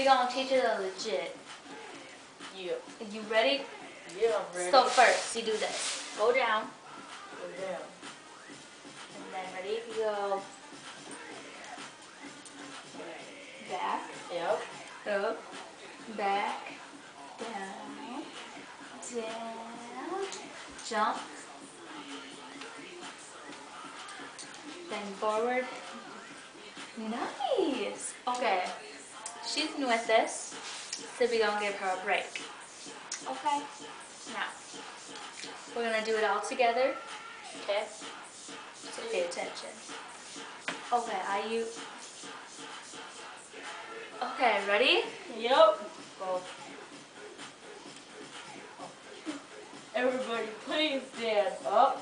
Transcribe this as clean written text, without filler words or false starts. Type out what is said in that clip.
We're gonna teach you the legit. Yeah. Are you ready? Yeah, I'm ready. So first, you do this. Go down. Go down. And then ready? You go back. Yep. Up. Back. Down. Down. Jump. Then forward. Nice. Okay. She's new at this, so we're gonna give her a break. Okay? Now, we're gonna do it all together. Okay? So pay attention. Okay, are you... Okay, ready? Yep. Go. Everybody please stand up.